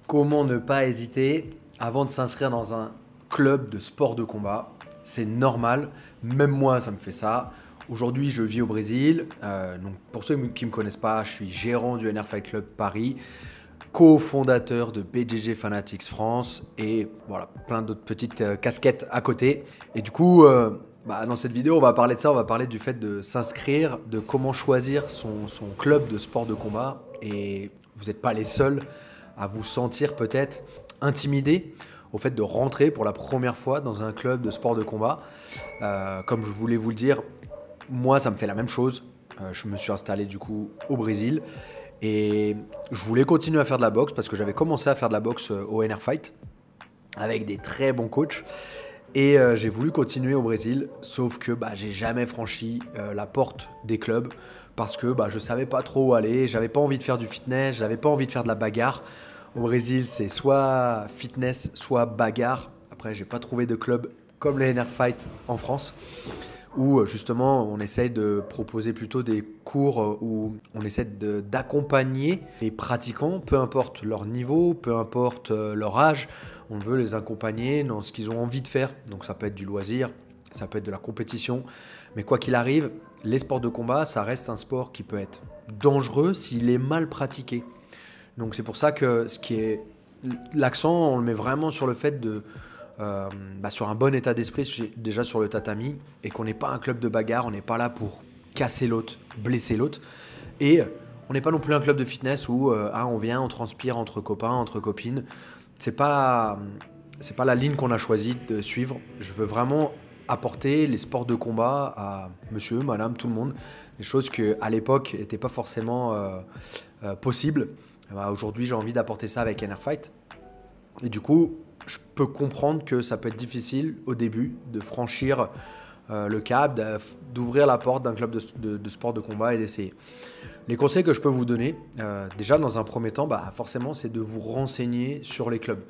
Comment ne pas hésiter avant de s'inscrire dans un club de sport de combat? C'est normal, même moi ça me fait ça. Aujourd'hui je vis au Brésil, donc pour ceux qui ne me connaissent pas, je suis gérant du NR Fight Club Paris, cofondateur de BJJ Fanatics France et voilà, plein d'autres petites casquettes à côté. Et du coup, dans cette vidéo on va parler de ça, on va parler du fait de s'inscrire, de comment choisir son club de sport de combat. Et vous n'êtes pas les seuls à vous sentir peut-être intimidé au fait de rentrer pour la première fois dans un club de sport de combat. Comme je voulais vous le dire, moi ça me fait la même chose. Je me suis installé du coup au Brésil et je voulais continuer à faire de la boxe parce que j'avais commencé à faire de la boxe au NR Fight avec des très bons coachs. Et j'ai voulu continuer au Brésil, sauf que j'ai jamais franchi la porte des clubs parce que je savais pas trop où aller, j'avais pas envie de faire du fitness, j'avais pas envie de faire de la bagarre. Au Brésil, c'est soit fitness, soit bagarre. Après, j'ai pas trouvé de club comme le NR Fight en France, où justement on essaye de proposer plutôt des cours où on essaie d'accompagner les pratiquants, peu importe leur niveau, peu importe leur âge, on veut les accompagner dans ce qu'ils ont envie de faire. Donc ça peut être du loisir, ça peut être de la compétition, mais quoi qu'il arrive, les sports de combat, ça reste un sport qui peut être dangereux s'il est mal pratiqué. Donc c'est pour ça que l'accent, on le met vraiment sur le fait de sur un bon état d'esprit déjà sur le tatami et qu'on n'est pas un club de bagarre, on n'est pas là pour casser l'autre, blesser l'autre et on n'est pas non plus un club de fitness où on vient, on transpire entre copains, entre copines. C'est pas la ligne qu'on a choisi de suivre. Je veux vraiment apporter les sports de combat à monsieur, madame, tout le monde, des choses qui à l'époque n'étaient pas forcément possibles. Aujourd'hui, j'ai envie d'apporter ça avec NR Fight. Et du coup, je peux comprendre que ça peut être difficile au début de franchir le cap, d'ouvrir la porte d'un club de sport de combat et d'essayer. Les conseils que je peux vous donner, déjà dans un premier temps, forcément, c'est de vous renseigner sur les clubs.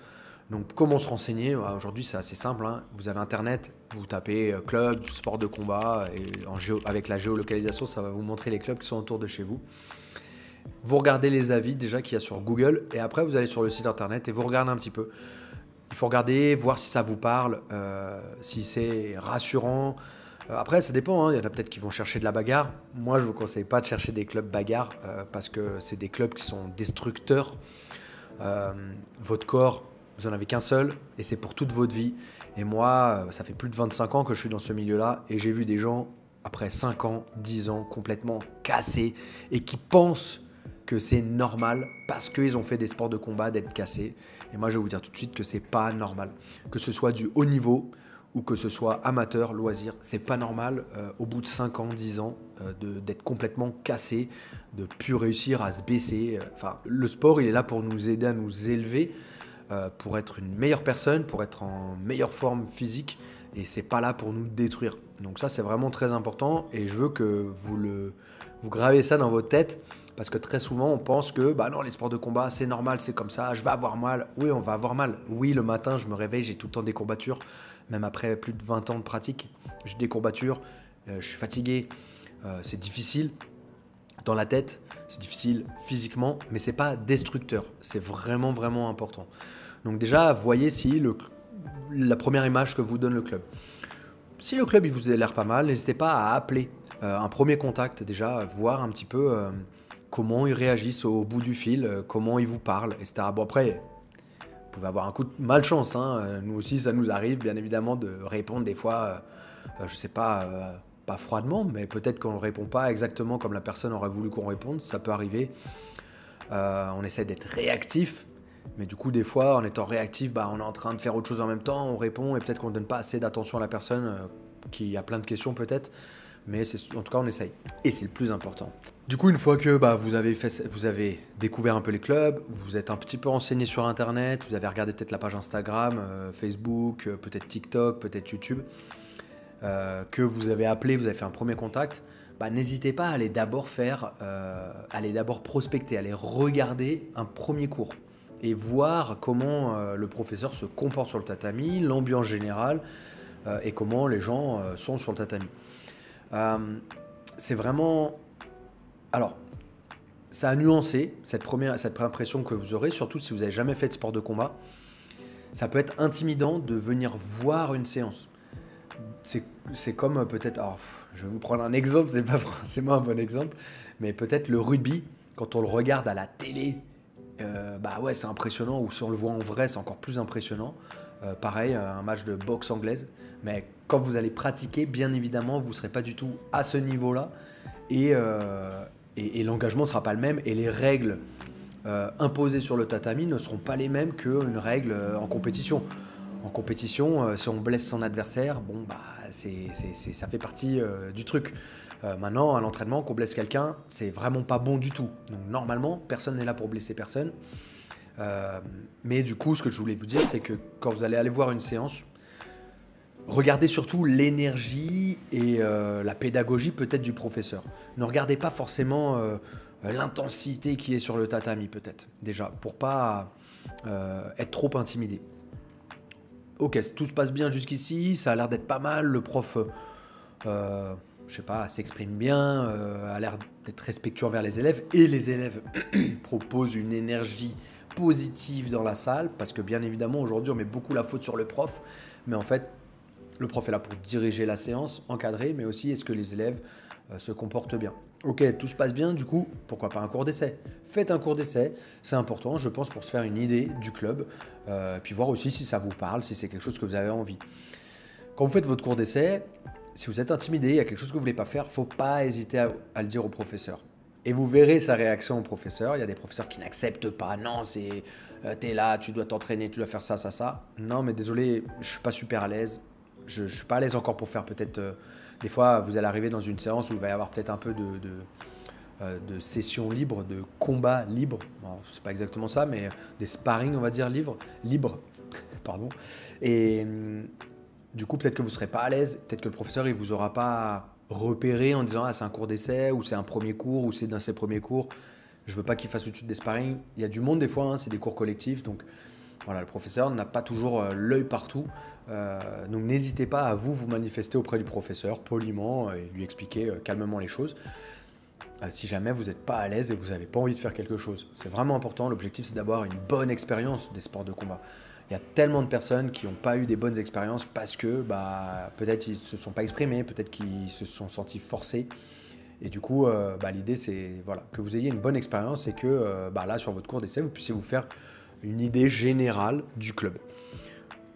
Donc, comment se renseigner? Aujourd'hui, c'est assez simple. Vous avez Internet, vous tapez club, sport de combat, et avec la géolocalisation, ça va vous montrer les clubs qui sont autour de chez vous. Vous regardez les avis déjà qu'il y a sur Google et après vous allez sur le site internet et vous regardez un petit peu. Il faut regarder, voir si ça vous parle, si c'est rassurant. Après ça dépend, il y en a peut-être qui vont chercher de la bagarre. Moi je ne vous conseille pas de chercher des clubs bagarre parce que c'est des clubs qui sont destructeurs. Votre corps, vous n'en avez qu'un seul et c'est pour toute votre vie. Et moi, ça fait plus de 25 ans que je suis dans ce milieu-là et j'ai vu des gens après 5 ans, 10 ans complètement cassés et qui pensent que c'est normal parce qu'ils ont fait des sports de combat d'être cassés. Et moi, je vais vous dire tout de suite que c'est pas normal. Que ce soit du haut niveau ou que ce soit amateur, loisir, c'est pas normal au bout de 5 ans, 10 ans d'être complètement cassé, de plus réussir à se baisser. Le sport, il est là pour nous aider à nous élever, pour être une meilleure personne, pour être en meilleure forme physique. Et c'est pas là pour nous détruire. Donc ça, c'est vraiment très important et je veux que vous gravez ça dans votre tête. Parce que très souvent, on pense que non, les sports de combat, c'est normal, c'est comme ça, je vais avoir mal. Oui, on va avoir mal. Oui, le matin, je me réveille, j'ai tout le temps des courbatures. Même après plus de 20 ans de pratique, j'ai des courbatures, je suis fatigué. C'est difficile dans la tête, c'est difficile physiquement, mais c'est pas destructeur. C'est vraiment, vraiment important. Donc déjà, voyez si la première image que vous donne le club. Si le club il vous a l'air pas mal, n'hésitez pas à appeler un premier contact déjà, voir un petit peu comment ils réagissent au bout du fil, comment ils vous parlent, etc. Bon après, vous pouvez avoir un coup de malchance. Nous aussi, ça nous arrive bien évidemment de répondre des fois, je sais pas, pas froidement, mais peut-être qu'on ne répond pas exactement comme la personne aurait voulu qu'on réponde, ça peut arriver. On essaie d'être réactif. Mais du coup, des fois, en étant réactif, on est en train de faire autre chose en même temps, on répond et peut-être qu'on ne donne pas assez d'attention à la personne qui a plein de questions peut-être. Mais en tout cas, on essaye. Et c'est le plus important. Du coup, une fois que vous avez découvert un peu les clubs, vous êtes un petit peu renseigné sur Internet, vous avez regardé peut-être la page Instagram, Facebook, peut-être TikTok, peut-être YouTube, que vous avez appelé, vous avez fait un premier contact, n'hésitez pas à aller d'abord prospecter, aller regarder un premier cours et voir comment le professeur se comporte sur le tatami, l'ambiance générale et comment les gens sont sur le tatami. C'est vraiment... Alors, ça a nuancé cette impression que vous aurez, surtout si vous n'avez jamais fait de sport de combat. Ça peut être intimidant de venir voir une séance. C'est comme peut-être, alors, je vais vous prendre un exemple, c'est pas forcément un bon exemple, mais peut-être le rugby, quand on le regarde à la télé, bah ouais, c'est impressionnant, ou si on le voit en vrai, c'est encore plus impressionnant. Pareil, un match de boxe anglaise, mais quand vous allez pratiquer, bien évidemment, vous ne serez pas du tout à ce niveau-là, et l'engagement ne sera pas le même, et les règles imposées sur le tatami ne seront pas les mêmes qu'une règle en compétition. En compétition, si on blesse son adversaire, bon, bah, ça fait partie du truc. Maintenant, à l'entraînement, qu'on blesse quelqu'un, c'est vraiment pas bon du tout. Donc normalement, personne n'est là pour blesser personne. Mais du coup, ce que je voulais vous dire, c'est que quand vous allez aller voir une séance, regardez surtout l'énergie et la pédagogie peut-être du professeur. Ne regardez pas forcément l'intensité qui est sur le tatami peut-être, déjà, pour pas être trop intimidé. Ok, tout se passe bien jusqu'ici, ça a l'air d'être pas mal, le prof, je sais pas, s'exprime bien, a l'air d'être respectueux envers les élèves, et les élèves proposent une énergie positive dans la salle, parce que bien évidemment aujourd'hui on met beaucoup la faute sur le prof, mais en fait le prof est là pour diriger la séance, encadrer, mais aussi est-ce que les élèves se comportent bien. Ok, tout se passe bien, du coup, pourquoi pas un cours d'essai? Faites un cours d'essai, c'est important, je pense, pour se faire une idée du club, puis voir aussi si ça vous parle, si c'est quelque chose que vous avez envie. Quand vous faites votre cours d'essai, si vous êtes intimidé, il y a quelque chose que vous ne voulez pas faire, il ne faut pas hésiter à le dire au professeur. Et vous verrez sa réaction au professeur. Il y a des professeurs qui n'acceptent pas. Non, t'es là, tu dois t'entraîner, tu dois faire ça, ça, ça. Non, mais désolé, je suis pas super à l'aise. Je suis pas à l'aise encore pour faire peut-être... des fois, vous allez arriver dans une séance où il va y avoir peut-être un peu de session libre, de combat libre. Bon, c'est pas exactement ça, mais des sparring, on va dire, libre. Pardon. Et du coup, peut-être que vous serez pas à l'aise. Peut-être que le professeur, il vous aura pas repéré en disant « Ah, c'est un cours d'essai, ou c'est un premier cours, ou c'est d'un de ses premiers cours. » Je veux pas qu'il fasse tout de suite des sparring. Il y a du monde des fois, hein, c'est des cours collectifs. Donc voilà, le professeur n'a pas toujours l'œil partout. Donc n'hésitez pas à vous manifester auprès du professeur poliment et lui expliquer calmement les choses. Si jamais vous n'êtes pas à l'aise et vous n'avez pas envie de faire quelque chose. C'est vraiment important. L'objectif, c'est d'avoir une bonne expérience des sports de combat. Il y a tellement de personnes qui n'ont pas eu des bonnes expériences parce que peut-être ils ne se sont pas exprimés, peut-être qu'ils se sont sentis forcés. Et du coup, l'idée, c'est voilà, que vous ayez une bonne expérience et que là, sur votre cours d'essai, vous puissiez vous faire une idée générale du club.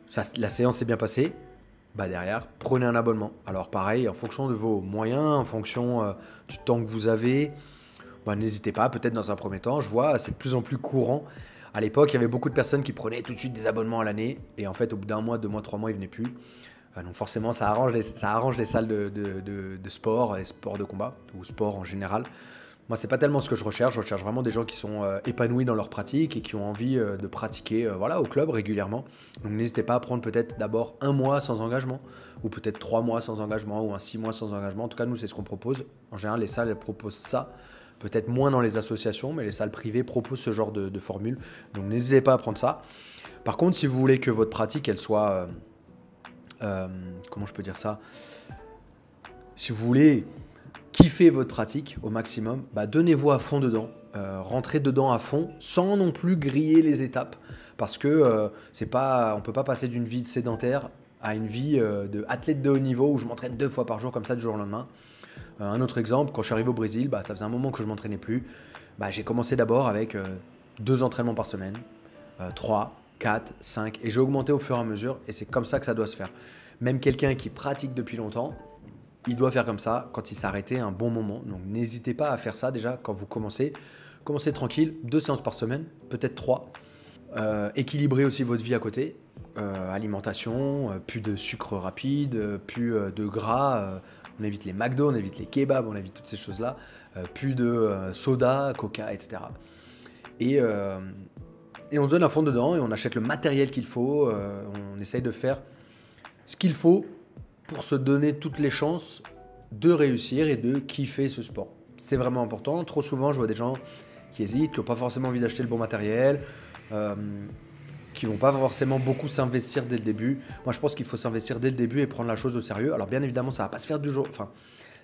Ça, la séance s'est bien passée. Derrière, prenez un abonnement. Alors pareil, en fonction de vos moyens, en fonction du temps que vous avez, n'hésitez pas, peut-être dans un premier temps, je vois, c'est de plus en plus courant. À l'époque, il y avait beaucoup de personnes qui prenaient tout de suite des abonnements à l'année, et en fait, au bout d'un mois, 2 mois, 3 mois, ils ne venaient plus. Donc forcément, ça arrange les salles de sport, les sports de combat, ou sport en général. Moi, c'est pas tellement ce que je recherche vraiment des gens qui sont épanouis dans leur pratique et qui ont envie de pratiquer au club régulièrement. Donc n'hésitez pas à prendre peut-être d'abord 1 mois sans engagement, ou peut-être 3 mois sans engagement, ou 6 mois sans engagement. En tout cas, nous, c'est ce qu'on propose. En général, les salles, elles proposent ça. Peut-être moins dans les associations, mais les salles privées proposent ce genre de formule. Donc n'hésitez pas à prendre ça. Par contre, si vous voulez que votre pratique, elle soit... comment je peux dire ça? Si vous voulez kiffer votre pratique au maximum, donnez-vous à fond dedans. Rentrez dedans à fond sans non plus griller les étapes. Parce que on ne peut pas passer d'une vie de sédentaire à une vie d'athlète de haut niveau où je m'entraîne 2 fois par jour comme ça du jour au lendemain. Un autre exemple, quand je suis arrivé au Brésil, ça faisait un moment que je ne m'entraînais plus. J'ai commencé d'abord avec 2 entraînements par semaine, 3, 4, 5, et j'ai augmenté au fur et à mesure, et c'est comme ça que ça doit se faire. Même quelqu'un qui pratique depuis longtemps, il doit faire comme ça quand il s'est arrêté un bon moment. Donc n'hésitez pas à faire ça déjà quand vous commencez. Commencez tranquille, 2 séances par semaine, peut-être 3. Équilibrez aussi votre vie à côté. Alimentation, plus de sucre rapide, plus de gras. On évite les McDo, on évite les kebabs, on évite toutes ces choses-là. Plus de soda, coca, etc. Et on se donne à fond dedans et on achète le matériel qu'il faut. On essaye de faire ce qu'il faut pour se donner toutes les chances de réussir et de kiffer ce sport. C'est vraiment important. Trop souvent, je vois des gens qui hésitent, qui n'ont pas forcément envie d'acheter le bon matériel, qui vont pas forcément beaucoup s'investir dès le début. Moi, je pense qu'il faut s'investir dès le début et prendre la chose au sérieux. Alors, bien évidemment, ça va pas se faire du jour. Enfin,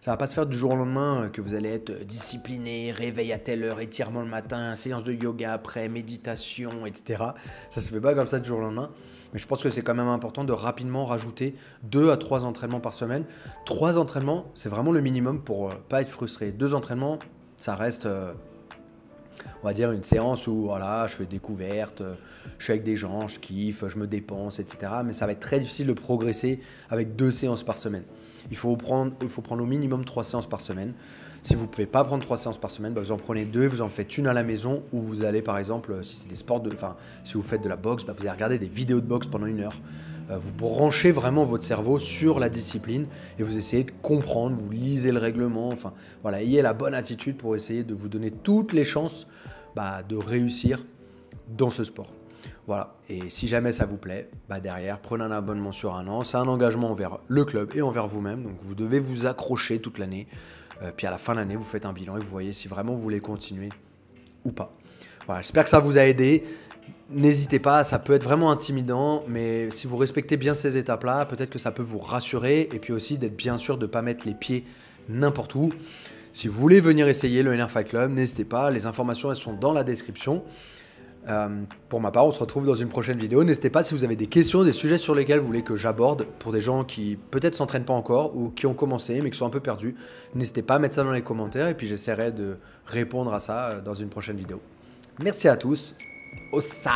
Ça va pas se faire du jour au lendemain que vous allez être discipliné, réveil à telle heure, étirement le matin, séance de yoga après, méditation, etc. Ça se fait pas comme ça du jour au lendemain. Mais je pense que c'est quand même important de rapidement rajouter 2 à 3 entraînements par semaine. 3 entraînements, c'est vraiment le minimum pour pas être frustré. 2 entraînements, ça reste, on va dire, une séance où voilà, je fais découverte, je suis avec des gens, je kiffe, je me dépense, etc. Mais ça va être très difficile de progresser avec 2 séances par semaine. Il faut prendre au minimum 3 séances par semaine. Si vous ne pouvez pas prendre 3 séances par semaine, bah vous en prenez 2 et vous en faites une à la maison où vous allez par exemple, si c'est des sports, si vous faites de la boxe, bah vous allez regarder des vidéos de boxe pendant 1 heure. Vous branchez vraiment votre cerveau sur la discipline et vous essayez de comprendre, vous lisez le règlement, enfin voilà, ayez la bonne attitude pour essayer de vous donner toutes les chances de réussir dans ce sport. Voilà, et si jamais ça vous plaît, derrière, prenez un abonnement sur 1 an. C'est un engagement envers le club et envers vous-même. Donc vous devez vous accrocher toute l'année. Puis à la fin de l'année, vous faites un bilan et vous voyez si vraiment vous voulez continuer ou pas. Voilà, j'espère que ça vous a aidé. N'hésitez pas, ça peut être vraiment intimidant, mais si vous respectez bien ces étapes-là, peut-être que ça peut vous rassurer. Et puis aussi d'être bien sûr de ne pas mettre les pieds n'importe où. Si vous voulez venir essayer le NR Fight Club, n'hésitez pas. Les informations, elles sont dans la description. Pour ma part, on se retrouve dans une prochaine vidéo. N'hésitez pas si vous avez des questions, des sujets sur lesquels vous voulez que j'aborde pour des gens qui peut-être s'entraînent pas encore ou qui ont commencé mais qui sont un peu perdus. N'hésitez pas à mettre ça dans les commentaires et puis j'essaierai de répondre à ça dans une prochaine vidéo. Merci à tous. Ossa!